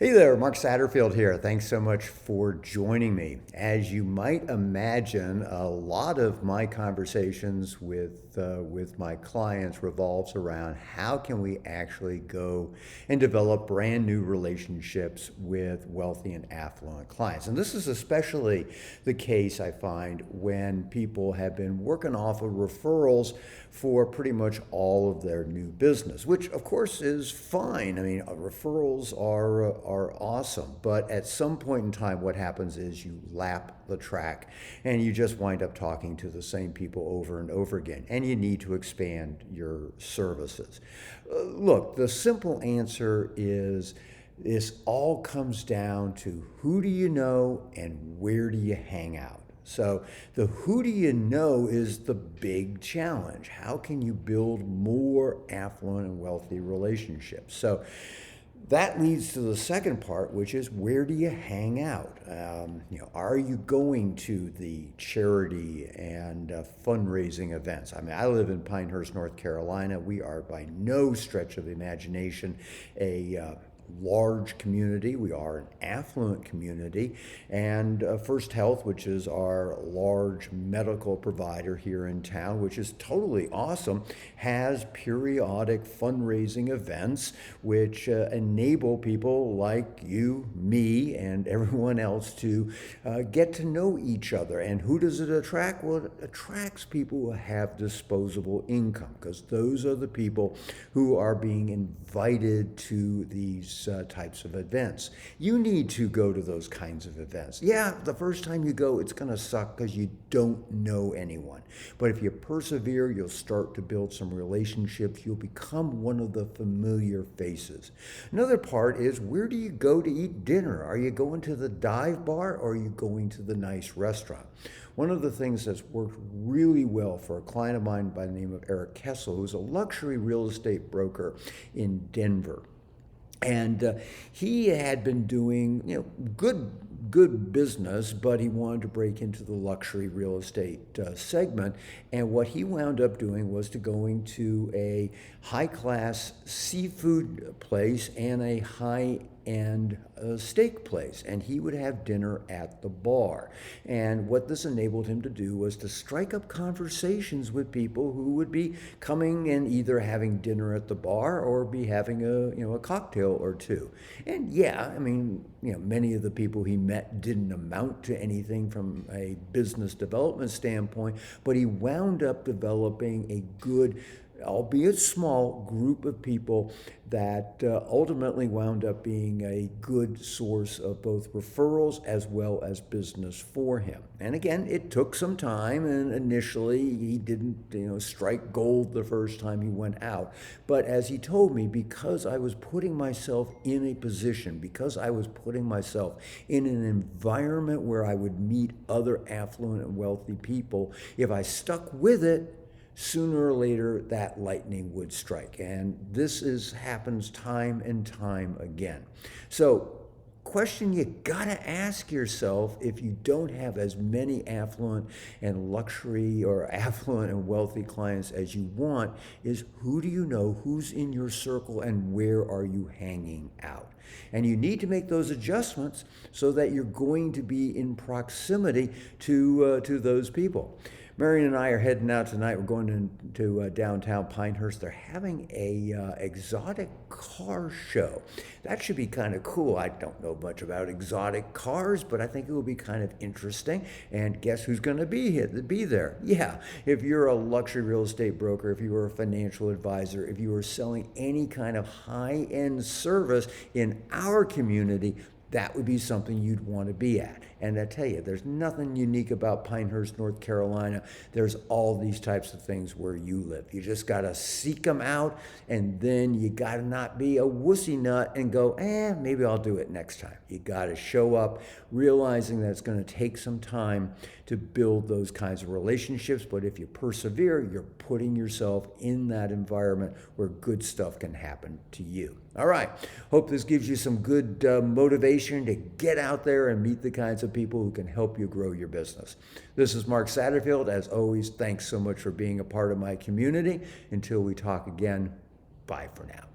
Hey there, Mark Satterfield here. Thanks so much for joining me. As you might imagine, a lot of my conversations with my clients revolves around how can we actually go and develop brand new relationships with wealthy and affluent clients. And this is especially the case I find when people have been working off of referrals for pretty much all of their new business, which of course is fine. I mean, referrals are awesome, but at some point in time, what happens is you lap the track and you just wind up talking to the same people over and over again, and you need to expand your services. Look, the simple answer is this all comes down to who do you know and where do you hang out. So the who do you know is the big challenge. How can you build more affluent and wealthy relationships? So that leads to the second part, which is where do you hang out? Are you going to the charity and fundraising events? I mean, I live in Pinehurst, North Carolina. We are by no stretch of the imagination a large community. We are an affluent community, and First Health, which is our large medical provider here in town, which is totally awesome, has periodic fundraising events which enable people like you, me, and everyone else to get to know each other. And who does it attract? Well, it attracts people who have disposable income, because those are the people who are being invited to these types of events. You need to go to those kinds of events. Yeah, the first time you go, it's going to suck because you don't know anyone. But if you persevere, you'll start to build some relationships. You'll become one of the familiar faces. Another part is, where do you go to eat dinner? Are you going to the dive bar or are you going to the nice restaurant? One of the things that's worked really well for a client of mine by the name of Eric Kessel, who's a luxury real estate broker in Denver. And he had been doing, good business, but he wanted to break into the luxury real estate segment. And what he wound up doing was to going to a high-class seafood place and a high-end steak place, and he would have dinner at the bar. And what this enabled him to do was to strike up conversations with people who would be coming and either having dinner at the bar or be having a cocktail or two. And yeah, I mean, many of the people he met didn't amount to anything from a business development standpoint, but he wound up developing a good, albeit small, group of people that ultimately wound up being a good source of both referrals as well as business for him. And again, it took some time, and initially he didn't strike gold the first time he went out. But as he told me, because I was putting myself in a position, because I was putting myself in an environment where I would meet other affluent and wealthy people, if I stuck with it, sooner or later that lightning would strike. And this happens time and time again. So, question you gotta ask yourself, if you don't have as many affluent and luxury or affluent and wealthy clients as you want, is who do you know, who's in your circle, and where are you hanging out? And you need to make those adjustments so that you're going to be in proximity to those people. Marion and I are heading out tonight. We're going to downtown Pinehurst. They're having a exotic car show. That should be kind of cool. I don't know much about exotic cars, but I think it will be kind of interesting. And guess who's going to be there? Yeah, if you're a luxury real estate broker, if you are a financial advisor, if you are selling any kind of high-end service in our community, that would be something you'd want to be at. And I tell you, there's nothing unique about Pinehurst, North Carolina. There's all these types of things where you live. You just got to seek them out, and then you got to not be a wussy nut and go, maybe I'll do it next time. You got to show up, realizing that it's going to take some time to build those kinds of relationships. But if you persevere, you're putting yourself in that environment where good stuff can happen to you. All right. Hope this gives you some good motivation to get out there and meet the kinds of people who can help you grow your business. This is Mark Satterfield. As always, thanks so much for being a part of my community. Until we talk again, bye for now.